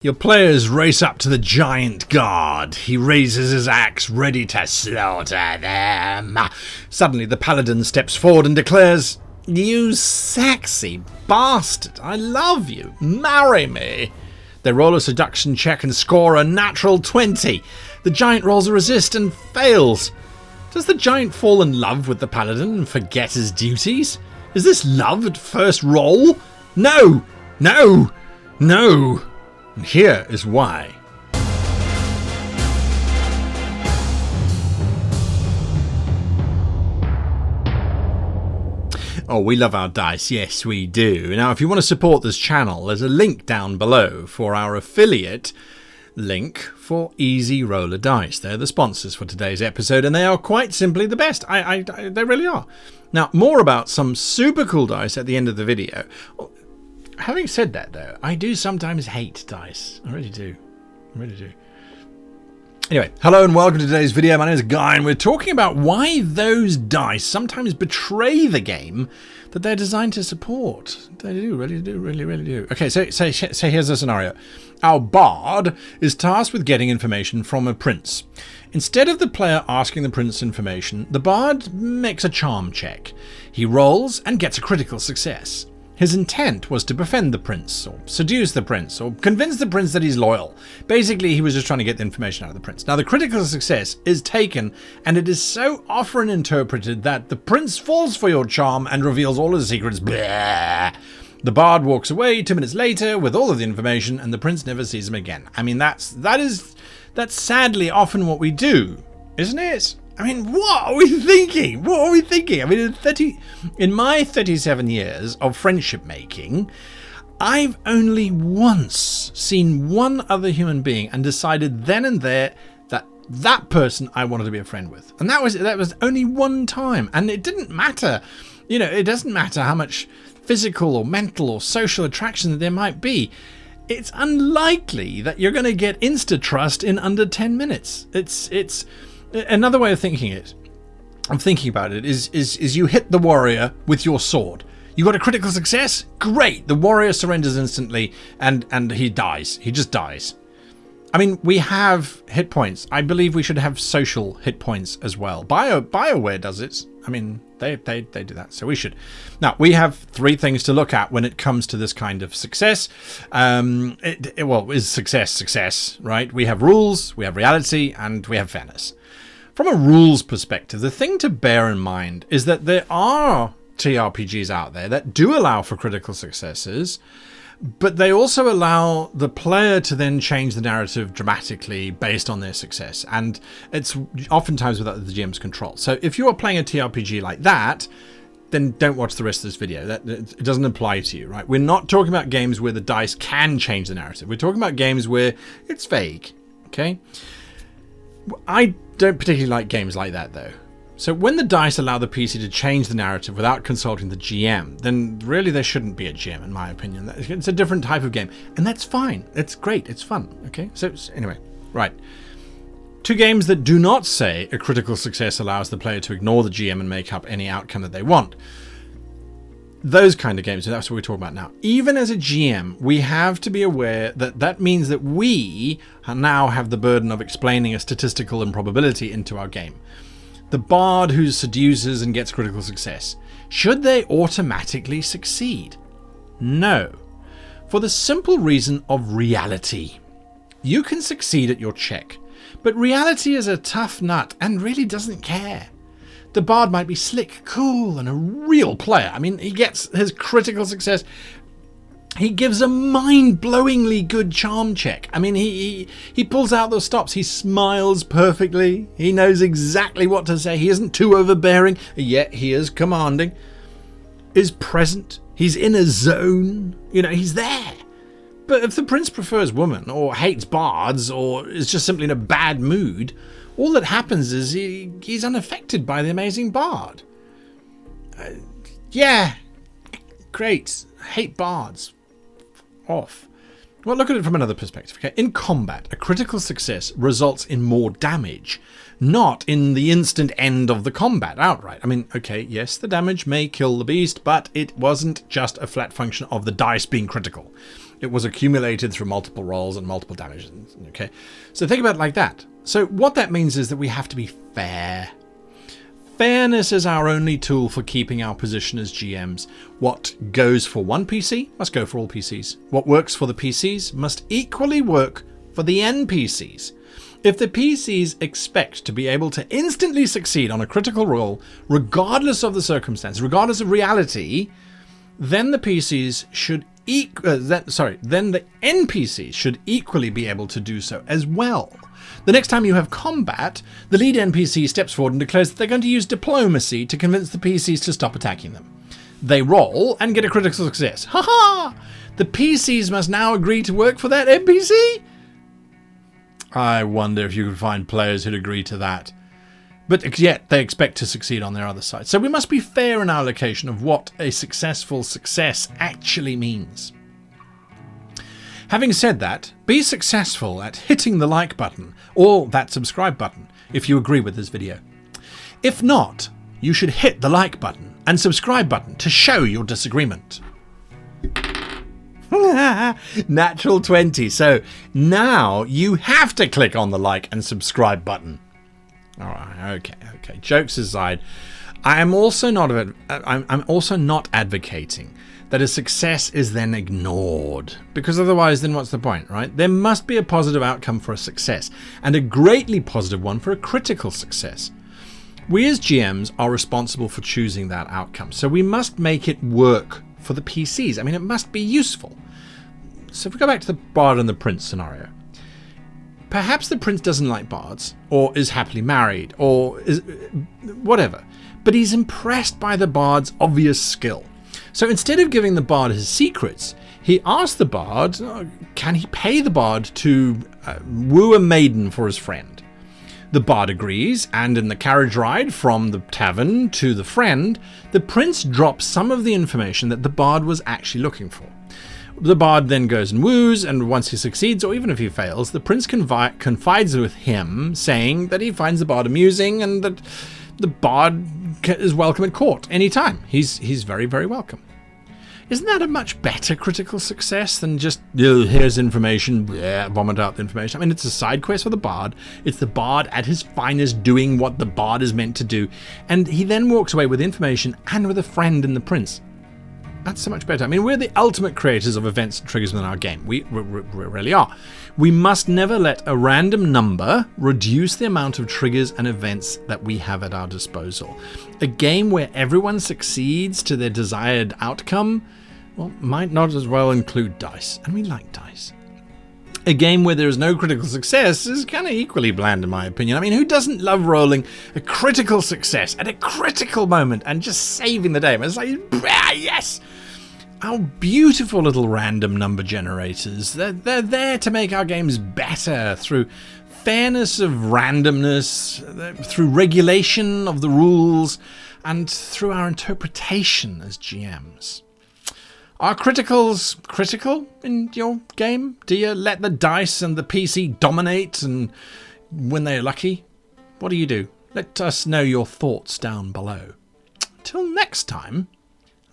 Your players race up to the giant guard. He raises his axe, ready to slaughter them. Suddenly, the paladin steps forward and declares, "You sexy bastard, I love you. Marry me." They roll a seduction check and score a natural 20. The giant rolls a resist and fails. Does the giant fall in love with the paladin and forget his duties? Is this love at first roll? No! No! No! And here is why. Oh, we love our dice. Yes, we do. Now, if you want to support this channel, there's a link down below for our affiliate link for Easy Roller Dice. They're the sponsors for today's episode, and they are quite simply the best. They really are. Now, more about some super cool dice at the end of the video. Having said that, though, I do sometimes hate dice. I really do. I really do. Anyway, hello and welcome to today's video. My name is Guy, and we're talking about why those dice sometimes betray the game that they're designed to support. They do, really do. Okay, so here's a scenario. Our bard is tasked with getting information from a prince. Instead of the player asking the prince information, the bard makes a charm check. He rolls and gets a critical success. His intent was to befriend the prince, or seduce the prince, or convince the prince that he's loyal. Basically, he was just trying to get the information out of the prince. Now, the critical success is taken, and it is so often interpreted that the prince falls for your charm and reveals all his secrets. Blah. The bard walks away 2 minutes later with all of the information, and the prince never sees him again. I mean, that's sadly often what we do, isn't it? I mean, what are we thinking? What are we thinking? I mean, in my 37 years of friendship making, I've only once seen one other human being and decided then and there that person I wanted to be a friend with. And that was only one time. And it didn't matter. You know, it doesn't matter how much physical or mental or social attraction that there might be. It's unlikely that you're going to get insta-trust in under 10 minutes. It's another way of thinking about it is you hit the warrior with your sword. You got a critical success? Great. The warrior surrenders instantly and he dies. He just dies. I mean, we have hit points. I believe we should have social hit points as well. BioWare does it. I mean, they do that, so we should. Now, we have 3 things to look at when it comes to this kind of success. Is success, right? We have rules, we have reality, and we have fairness. From a rules perspective, the thing to bear in mind is that there are TRPGs out there that do allow for critical successes, but they also allow the player to then change the narrative dramatically based on their success. And it's oftentimes without the GM's control. So if you are playing a TRPG like that, then don't watch the rest of this video. It doesn't apply to you, right? We're not talking about games where the dice can change the narrative. We're talking about games where it's vague, okay? I don't particularly like games like that, though. So when the dice allow the PC to change the narrative without consulting the GM, then really there shouldn't be a GM, in my opinion. It's a different type of game, and that's fine. It's great. It's fun, okay? So anyway, right. 2 games that do not say a critical success allows the player to ignore the GM and make up any outcome that they want. Those kind of games, that's what we're talking about now. Even as a GM, we have to be aware that means that we now have the burden of explaining a statistical improbability into our game. The bard who seduces and gets critical success, should they automatically succeed? No. For the simple reason of reality. You can succeed at your check, but reality is a tough nut and really doesn't care. The bard might be slick, cool, and a real player. I mean, he gets his critical success. He gives a mind-blowingly good charm check. I mean, he pulls out those stops. He smiles perfectly. He knows exactly what to say. He isn't too overbearing, yet he is commanding. Is present. He's in a zone. You know, he's there. But if the prince prefers women, or hates bards, or is just simply in a bad mood, all that happens is he's unaffected by the amazing bard. Yeah, great. Hate bards. Off. Well, look at it from another perspective. Okay? In combat, a critical success results in more damage, not in the instant end of the combat outright. I mean, okay, yes, the damage may kill the beast, but it wasn't just a flat function of the dice being critical. It was accumulated through multiple rolls and multiple damages. Okay, so think about it like that. So what that means is that we have to be fair. Fairness is our only tool for keeping our position as GMs. What goes for one PC must go for all PCs. What works for the PCs must equally work for the NPCs. If the PCs expect to be able to instantly succeed on a critical roll, regardless of the circumstance, regardless of reality, then the PCs should then the NPCs should equally be able to do so as well. The next time you have combat, the lead NPC steps forward and declares that they're going to use diplomacy to convince the PCs to stop attacking them. They roll and get a critical success. Ha ha! The PCs must now agree to work for that NPC? I wonder if you could find players who'd agree to that. But yet they expect to succeed on their other side. So we must be fair in our allocation of what a successful success actually means. Having said that, be successful at hitting the like button or that subscribe button if you agree with this video. If not, you should hit the like button and subscribe button to show your disagreement. Natural 20. So now you have to click on the like and subscribe button. All right, okay. Jokes aside, I'm also not advocating that a success is then ignored, because otherwise then what's the point, right? There must be a positive outcome for a success, and a greatly positive one for a critical success. We as GMs are responsible for choosing that outcome, so we must make it work for the PCs. I mean, it must be useful. So if we go back to the Bard and the Prince scenario, perhaps the Prince doesn't like bards, or is happily married, or is whatever, but he's impressed by the Bard's obvious skill. So instead of giving the Bard his secrets, he asked the Bard, can he pay the Bard to woo a maiden for his friend? The Bard agrees, and in the carriage ride from the tavern to the friend, the Prince drops some of the information that the Bard was actually looking for. The Bard then goes and woos, and once he succeeds, or even if he fails, the Prince confides with him, saying that he finds the Bard amusing and that the Bard is welcome at court anytime. He's very, very welcome. Isn't that a much better critical success than just, here's information, vomit out the information? I mean, it's a side quest for the Bard. It's the Bard at his finest doing what the Bard is meant to do. And he then walks away with information and with a friend in the Prince. That's so much better. I mean, we're the ultimate creators of events and triggers within our game. We really are. We must never let a random number reduce the amount of triggers and events that we have at our disposal. A game where everyone succeeds to their desired outcome, well, might not as well include dice. And we like dice. A game where there is no critical success is kind of equally bland in my opinion. I mean, who doesn't love rolling a critical success at a critical moment and just saving the day? It's like, yes! Our beautiful little random number generators, they're there to make our games better through fairness of randomness, through regulation of the rules, and through our interpretation as GMs. Are criticals critical in your game? Do you let the dice and the PC dominate and when they're lucky? What do you do? Let us know your thoughts down below. Till next time,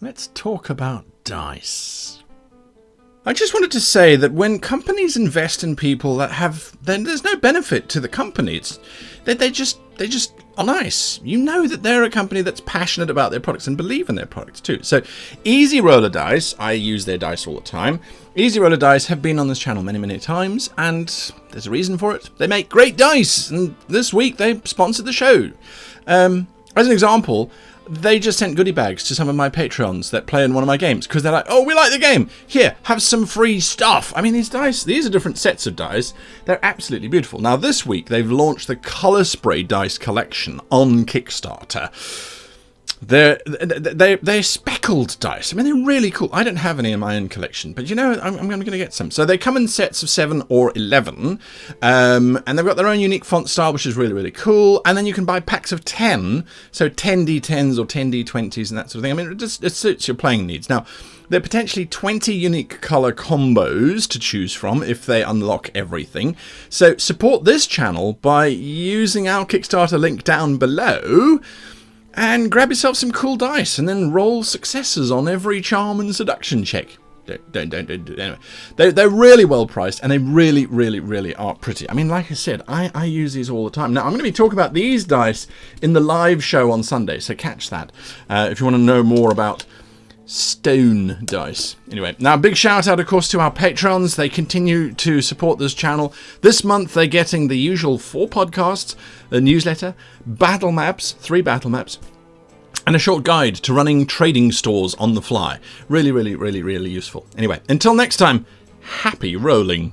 let's talk about dice. I just wanted to say that when companies invest in people that have, then there's no benefit to the company. They just are nice. You know that they're a company that's passionate about their products and believe in their products too. So Easy Roller Dice, I use their dice all the time. Easy Roller Dice have been on this channel many times, and there's a reason for it. They make great dice, and this week they sponsored the show. As an example, they just sent goodie bags to some of my Patreons that play in one of my games because they're like, oh, we like the game. Here, have some free stuff. I mean, these dice, these are different sets of dice. They're absolutely beautiful. Now, this week, they've launched the Color Spray Dice Collection on Kickstarter. They're speckled dice. I mean, they're really cool. I don't have any in my own collection, but you know, I'm going to get some. So they come in sets of 7 or 11, and they've got their own unique font style, which is really cool. And then you can buy packs of 10, so 10 D10s or 10 D20s and that sort of thing. I mean, it suits your playing needs. Now, There are potentially 20 unique colour combos to choose from if they unlock everything. So support this channel by using our Kickstarter link down below and grab yourself some cool dice and then roll successes on every charm and seduction check. Anyway, they're really well priced and they really are pretty. I mean, like I said, I use these all the time. Now, I'm going to be talking about these dice in the live show on Sunday, so catch that if you want to know more about stone dice. Anyway, now big shout out, of course, to our patrons. They continue to support this channel. This month, they're getting the usual 4 podcasts, a newsletter, battle maps, 3 battle maps, and a short guide to running trading stores on the fly. Really useful. Anyway, until next time, happy rolling.